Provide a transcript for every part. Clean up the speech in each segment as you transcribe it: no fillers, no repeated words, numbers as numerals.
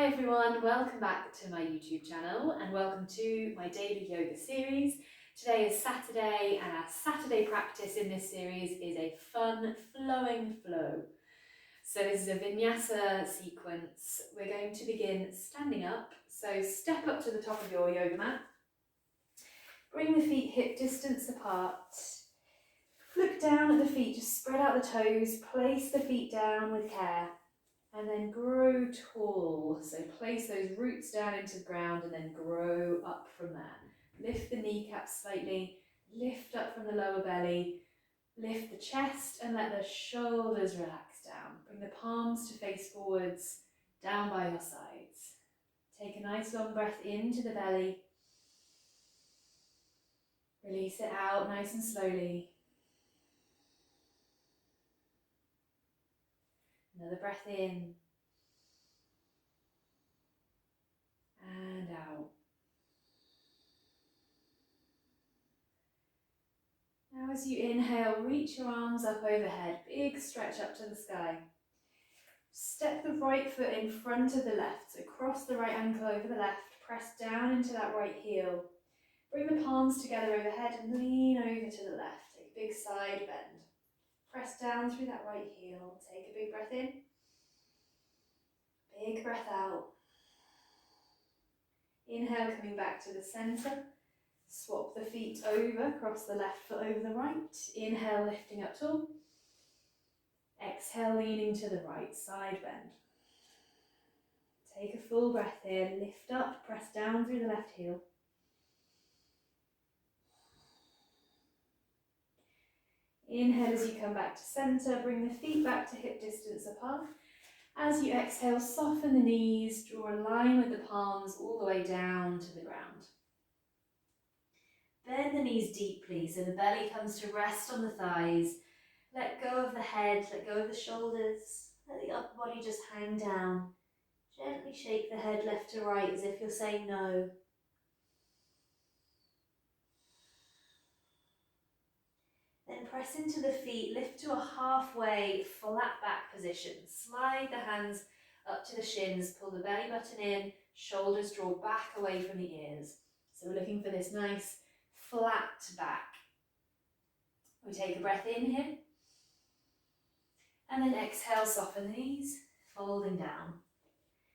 Hi everyone, welcome back to my YouTube channel and welcome to my daily yoga series. Today is Saturday and our Saturday practice in this series is a fun flowing flow. So this is a vinyasa sequence. We're going to begin standing up. So step up to the top of your yoga mat. Bring the feet hip distance apart. Look down at the feet, just spread out the toes, place the feet down with care. And then grow tall. So place those roots down into the ground and then grow up from there. Lift the kneecaps slightly, lift up from the lower belly, lift the chest and let the shoulders relax down. Bring the palms to face forwards, down by your sides. Take a nice long breath into the belly. Release it out nice and slowly. Another breath in. And out. Now as you inhale, reach your arms up overhead, big stretch up to the sky. Step the right foot in front of the left, so cross the right ankle over the left, press down into that right heel. Bring the palms together overhead and lean over to the left. Take a big side bend. Press down through that right heel. Take a big breath in. Big breath out. Inhale, coming back to the centre. Swap the feet over, cross the left foot over the right. Inhale, lifting up tall. Exhale, leaning to the right, side bend. Take a full breath here, lift up, press down through the left heel. Inhale as you come back to centre, bring the feet back to hip distance apart. As you exhale, soften the knees, draw a line with the palms all the way down to the ground. Bend the knees deeply so the belly comes to rest on the thighs. Let go of the head, let go of the shoulders, let the upper body just hang down. Gently shake the head left to right as if you're saying no. Then press into the feet, lift to a halfway flat back position. Slide the hands up to the shins, pull the belly button in, shoulders draw back away from the ears. So we're looking for this nice flat back. We take a breath in here. And then exhale, soften the knees, folding down.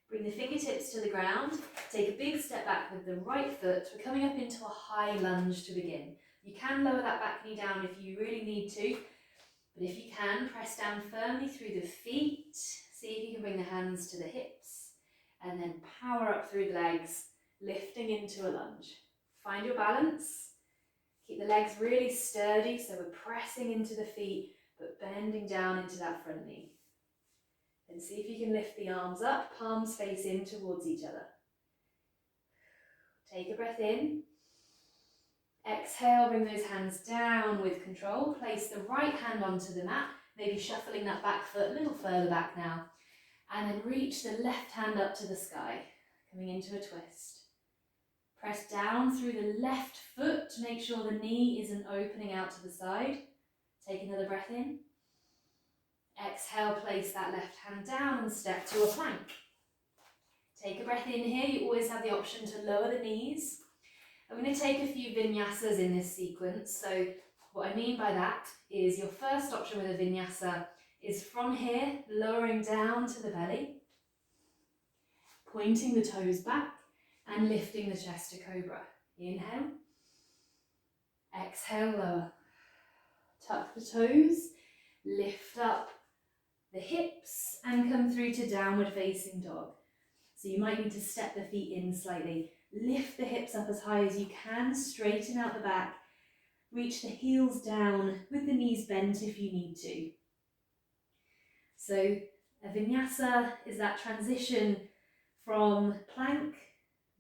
Bring the fingertips to the ground. Take a big step back with the right foot. We're coming up into a high lunge to begin. You can lower that back knee down if you really need to, but if you can, press down firmly through the feet. See if you can bring the hands to the hips, and then power up through the legs, lifting into a lunge. Find your balance. Keep the legs really sturdy, so we're pressing into the feet, but bending down into that front knee. Then see if you can lift the arms up, palms face in towards each other. Take a breath in. Exhale, bring those hands down with control. Place the right hand onto the mat, maybe shuffling that back foot a little further back now. And then reach the left hand up to the sky, coming into a twist. Press down through the left foot to make sure the knee isn't opening out to the side. Take another breath in. Exhale, place that left hand down and step to a plank. Take a breath in here. You always have the option to lower the knees. I'm going to take a few vinyasas in this sequence. So what I mean by that is your first option with a vinyasa is from here, lowering down to the belly, pointing the toes back and lifting the chest to cobra. Inhale. Exhale, lower. Tuck the toes, lift up the hips and come through to downward facing dog. So you might need to step the feet in slightly. Lift the hips up as high as you can, straighten out the back, reach the heels down with the knees bent if you need to. So a vinyasa is that transition from plank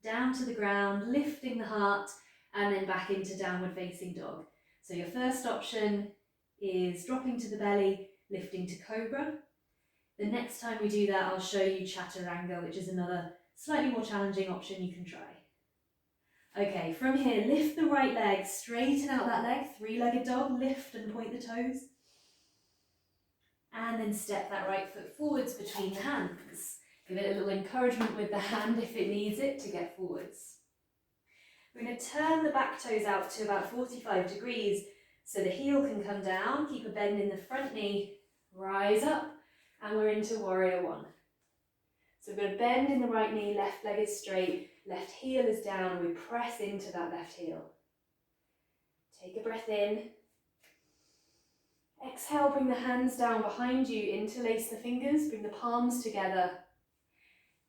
down to the ground, lifting the heart and then back into downward facing dog. So your first option is dropping to the belly, lifting to cobra. The next time we do that, I'll show you chaturanga, which is another slightly more challenging option you can try. Okay, from here, lift the right leg, straighten out that leg, three-legged dog, lift and point the toes. And then step that right foot forwards between the hands. Give it a little encouragement with the hand if it needs it to get forwards. We're going to turn the back toes out to about 45 degrees so the heel can come down, keep a bend in the front knee, rise up, and we're into warrior one. So we're going to bend in the right knee, left leg is straight, left heel is down, and we press into that left heel. Take a breath in. Exhale, bring the hands down behind you, interlace the fingers, bring the palms together.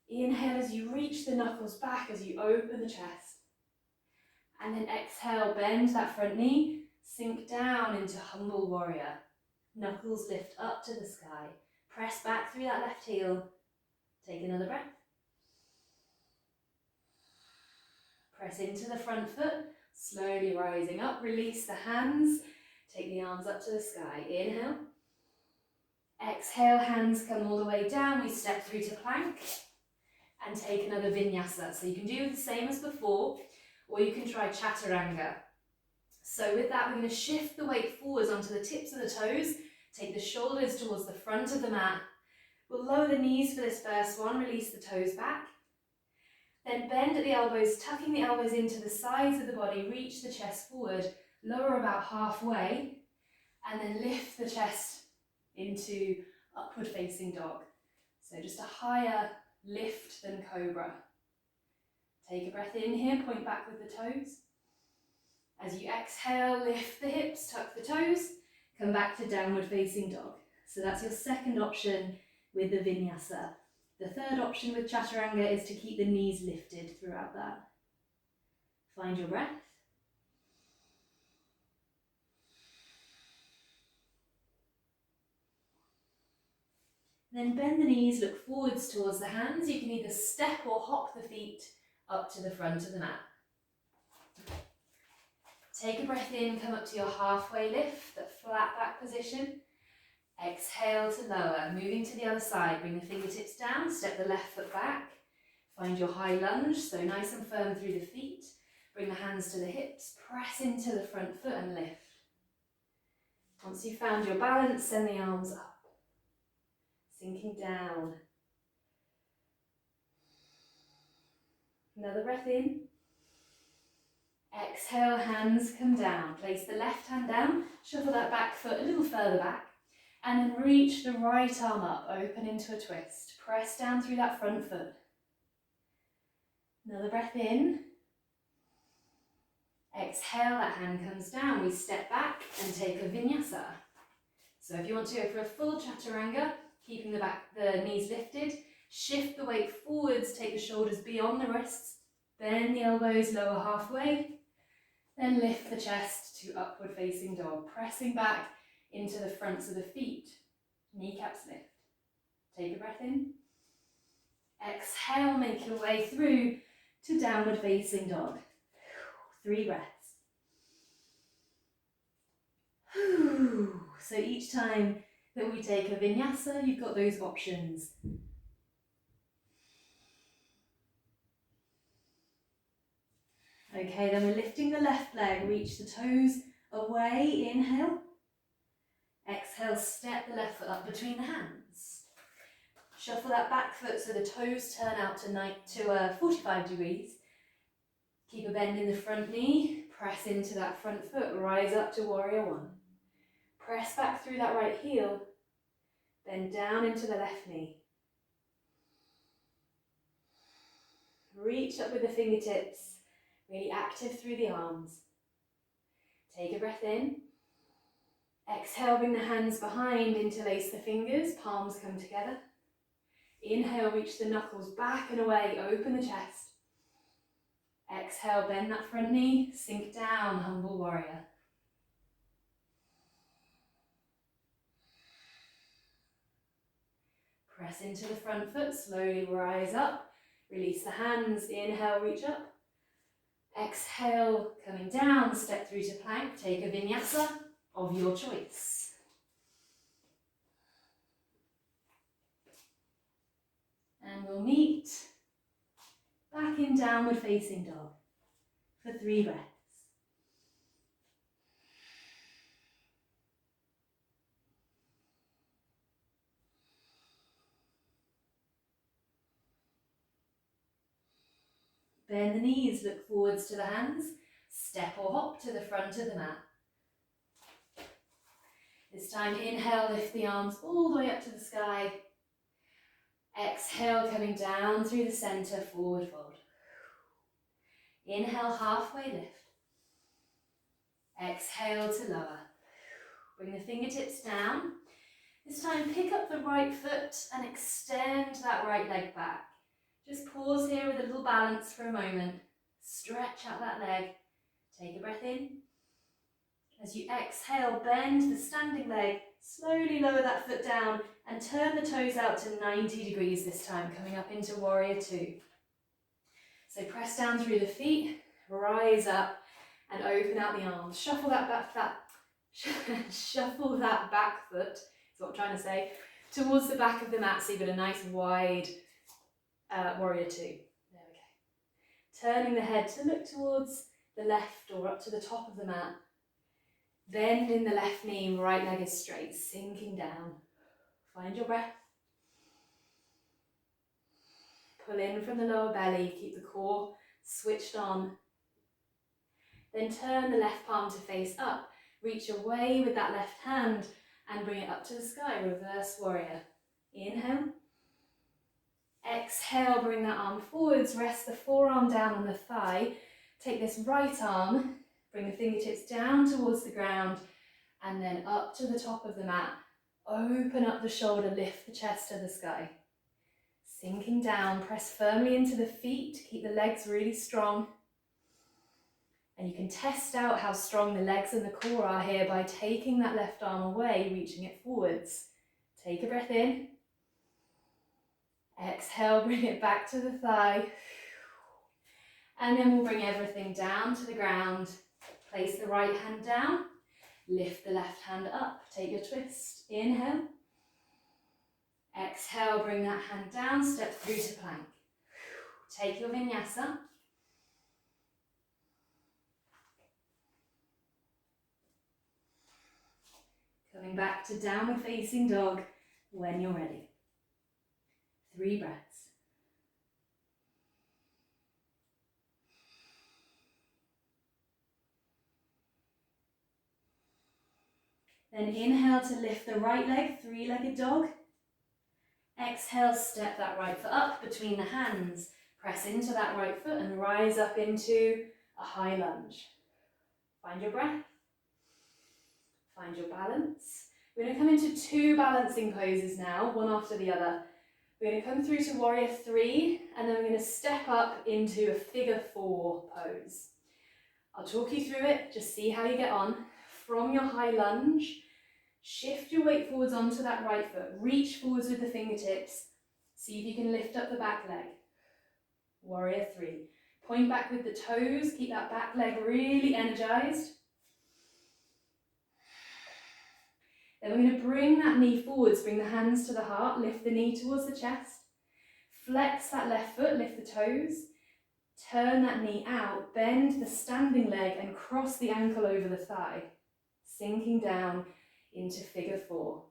Inhale as you reach the knuckles back as you open the chest. And then exhale, bend that front knee, sink down into humble warrior. Knuckles lift up to the sky. Press back through that left heel. Take another breath. Press into the front foot, slowly rising up. Release the hands. Take the arms up to the sky. Inhale. Exhale, hands come all the way down. We step through to plank and take another vinyasa. So you can do the same as before, or you can try chaturanga. So with that, we're going to shift the weight forwards onto the tips of the toes. Take the shoulders towards the front of the mat. We'll lower the knees for this first one. Release the toes back. Then bend at the elbows, tucking the elbows into the sides of the body. Reach the chest forward. Lower about halfway. And then lift the chest into upward facing dog. So just a higher lift than cobra. Take a breath in here, point back with the toes. As you exhale, lift the hips, tuck the toes, come back to downward facing dog. So that's your second option with the vinyasa. The third option with chaturanga is to keep the knees lifted throughout that. Find your breath. Then bend the knees, look forwards towards the hands. You can either step or hop the feet up to the front of the mat. Take a breath in, come up to your halfway lift, that flat back position. Exhale to lower, moving to the other side. Bring the fingertips down, step the left foot back. Find your high lunge, so nice and firm through the feet. Bring the hands to the hips, press into the front foot and lift. Once you've found your balance, send the arms up. Sinking down. Another breath in. Exhale, hands come down. Place the left hand down, shuffle that back foot a little further back, and then reach the right arm up, open into a twist. Press down through that front foot. Another breath in. Exhale, that hand comes down. We step back and take a vinyasa. So if you want to go for a full chaturanga, keeping the knees lifted, shift the weight forwards, take the shoulders beyond the wrists, bend the elbows lower halfway, then lift the chest to upward facing dog, pressing back into the fronts of the feet, kneecaps lift. Take a breath in. Exhale, make your way through to downward facing dog. 3 breaths. So each time that we take a vinyasa, you've got those options. Okay, then we're lifting the left leg, reach the toes away, inhale. Exhale, step the left foot up between the hands. Shuffle that back foot so the toes turn out to 45 degrees. Keep a bend in the front knee, press into that front foot, rise up to warrior one. Press back through that right heel, bend down into the left knee. Reach up with the fingertips, really active through the arms. Take a breath in. Exhale, bring the hands behind, interlace the fingers, palms come together. Inhale, reach the knuckles back and away, open the chest. Exhale, bend that front knee, sink down, humble warrior. Press into the front foot, slowly rise up, release the hands, inhale, reach up. Exhale, coming down, step through to plank, take a vinyasa of your choice. And we'll meet back in downward facing dog for 3 breaths. Bend the knees, look forwards to the hands. Step or hop to the front of the mat. This time, inhale, lift the arms all the way up to the sky. Exhale, coming down through the center, forward fold. Inhale, halfway lift. Exhale to lower. Bring the fingertips down. This time, pick up the right foot and extend that right leg back. Just pause here with a little balance for a moment. Stretch out that leg. Take a breath in. As you exhale, bend the standing leg. Slowly lower that foot down and turn the toes out to 90 degrees this time, coming up into Warrior Two. So press down through the feet, rise up and open out the arms. Shuffle that back foot, is what I'm trying to say, towards the back of the mat so you've got a nice wide Warrior Two. There we go. Turning the head to look towards the left or up to the top of the mat. Bend in the left knee, right leg is straight, sinking down. Find your breath. Pull in from the lower belly, keep the core switched on. Then turn the left palm to face up. Reach away with that left hand and bring it up to the sky, reverse warrior. Inhale. Exhale, bring that arm forwards, rest the forearm down on the thigh. Take this right arm, bring the fingertips down towards the ground and then up to the top of the mat. Open up the shoulder, lift the chest to the sky. Sinking down, press firmly into the feet, keep the legs really strong. And you can test out how strong the legs and the core are here by taking that left arm away, reaching it forwards. Take a breath in. Exhale, bring it back to the thigh. And then we'll bring everything down to the ground. Place the right hand down. Lift the left hand up. Take your twist. Inhale. Exhale, bring that hand down. Step through to plank. Take your vinyasa. Coming back to downward facing dog when you're ready. 3 breaths. Then inhale to lift the right leg, 3-legged dog. Exhale, step that right foot up between the hands. Press into that right foot and rise up into a high lunge. Find your breath. Find your balance. We're going to come into 2 balancing poses now, one after the other. We're going to come through to Warrior 3 and then we're going to step up into a Figure 4 pose. I'll talk you through it, just see how you get on. From your high lunge, shift your weight forwards onto that right foot. Reach forwards with the fingertips. See if you can lift up the back leg. Warrior 3. Point back with the toes. Keep that back leg really energized. Then we're going to bring that knee forwards. Bring the hands to the heart. Lift the knee towards the chest. Flex that left foot. Lift the toes. Turn that knee out. Bend the standing leg and cross the ankle over the thigh. Sinking down into Figure 4.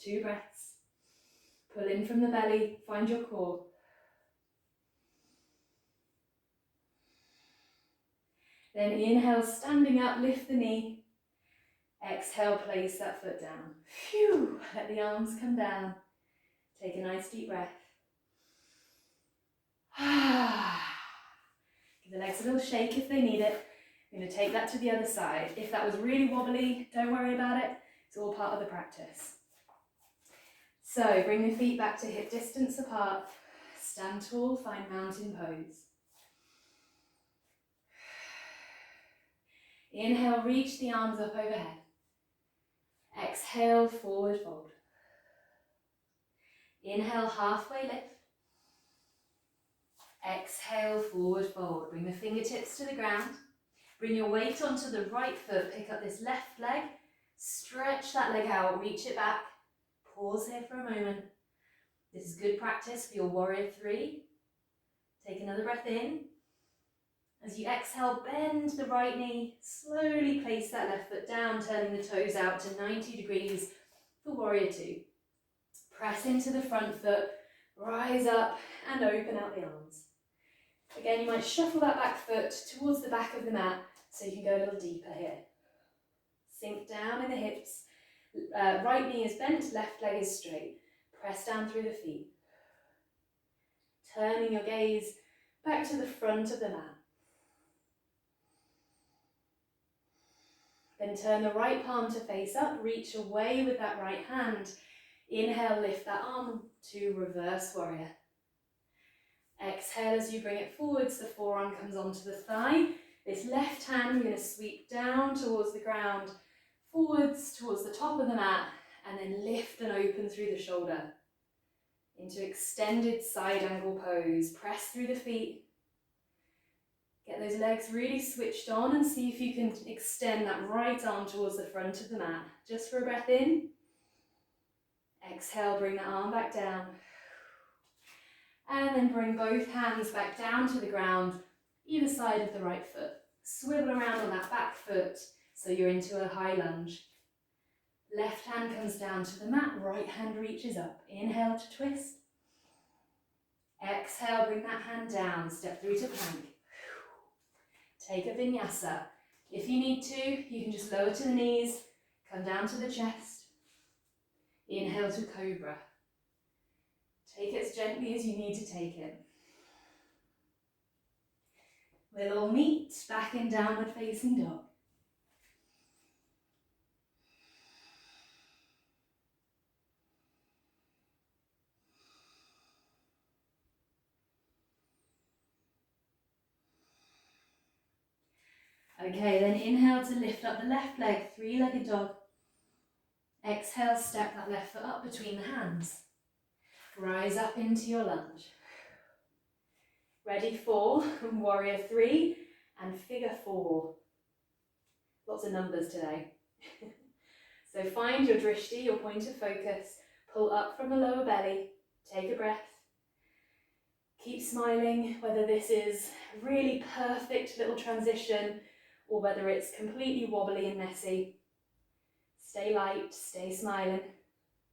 2 breaths. Pull in from the belly, find your core. Then inhale, standing up, lift the knee. Exhale, place that foot down. Phew, let the arms come down. Take a nice deep breath. Give the legs a little shake if they need it. I'm going to take that to the other side. If that was really wobbly, don't worry about it. It's all part of the practice. So bring the feet back to hip distance apart. Stand tall, find mountain pose. Inhale, reach the arms up overhead. Exhale, forward fold. Inhale, halfway lift. Exhale, forward fold. Bring the fingertips to the ground. Bring your weight onto the right foot. Pick up this left leg. Stretch that leg out. Reach it back. Pause here for a moment. This is good practice for your Warrior 3. Take another breath in. As you exhale, bend the right knee. Slowly place that left foot down, turning the toes out to 90 degrees for Warrior 2. Press into the front foot. Rise up and open out the arms. Again, you might shuffle that back foot towards the back of the mat so you can go a little deeper here. Sink down in the hips. Right knee is bent, left leg is straight. Press down through the feet. Turning your gaze back to the front of the mat. Then turn the right palm to face up, reach away with that right hand. Inhale, lift that arm to reverse warrior. Exhale as you bring it forwards, the forearm comes onto the thigh. This left hand, you're going to sweep down towards the ground, forwards towards the top of the mat, and then lift and open through the shoulder into extended side angle pose. Press through the feet. Get those legs really switched on and see if you can extend that right arm towards the front of the mat. Just for a breath in. Exhale, bring that arm back down. And then bring both hands back down to the ground, either side of the right foot. Swivel around on that back foot so you're into a high lunge. Left hand comes down to the mat, right hand reaches up. Inhale to twist. Exhale, bring that hand down, step through to plank. Take a vinyasa. If you need to, you can just lower to the knees, come down to the chest. Inhale to cobra. Take it as gently as you need to take it. We'll all meet back in downward facing dog. Okay, then inhale to lift up the left leg, three-legged dog. Exhale, step that left foot up between the hands. Rise up into your lunge. Ready for warrior three and figure four. Lots of numbers today. So find your drishti, your point of focus. Pull up from the lower belly. Take a breath. Keep smiling, whether this is a really perfect little transition or whether it's completely wobbly and messy. Stay light, stay smiling.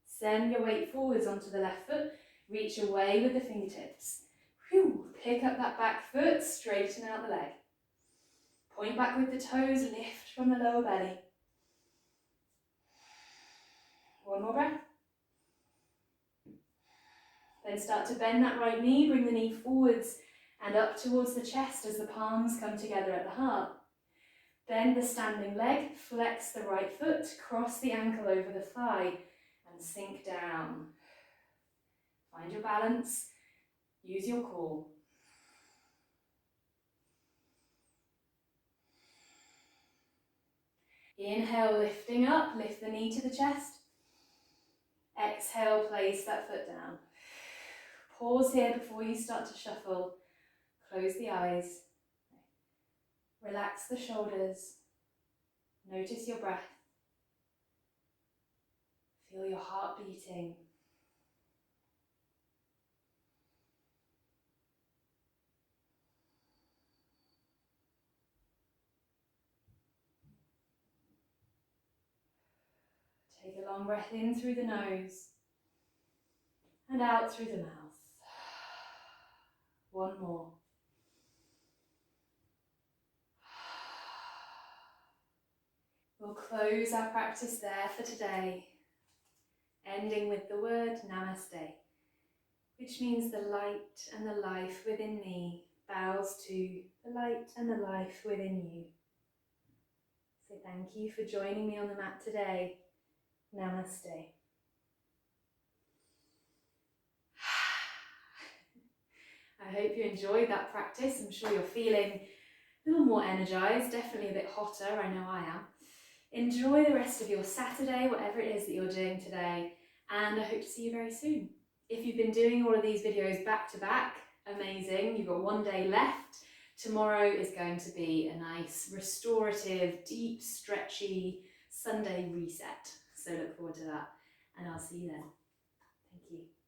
Send your weight forwards onto the left foot. Reach away with the fingertips. Whew. Pick up that back foot, straighten out the leg. Point back with the toes, lift from the lower belly. One more breath. Then start to bend that right knee, bring the knee forwards and up towards the chest as the palms come together at the heart. Bend the standing leg, flex the right foot, cross the ankle over the thigh and sink down. Find your balance, use your core. Inhale, lifting up, lift the knee to the chest. Exhale, place that foot down. Pause here before you start to shuffle. Close the eyes. Relax the shoulders. Notice your breath. Feel your heart beating. Take a long breath in through the nose and out through the mouth. One more. We'll close our practice there for today, ending with the word Namaste, which means the light and the life within me bows to the light and the life within you. So thank you for joining me on the mat today. Namaste. I hope you enjoyed that practice. I'm sure you're feeling a little more energized, definitely a bit hotter, I know I am. Enjoy the rest of your Saturday, whatever it is that you're doing today, and I hope to see you very soon. If you've been doing all of these videos back to back, amazing, you've got one day left. Tomorrow is going to be a nice, restorative, deep, stretchy Sunday reset. So look forward to that, and I'll see you then. Thank you.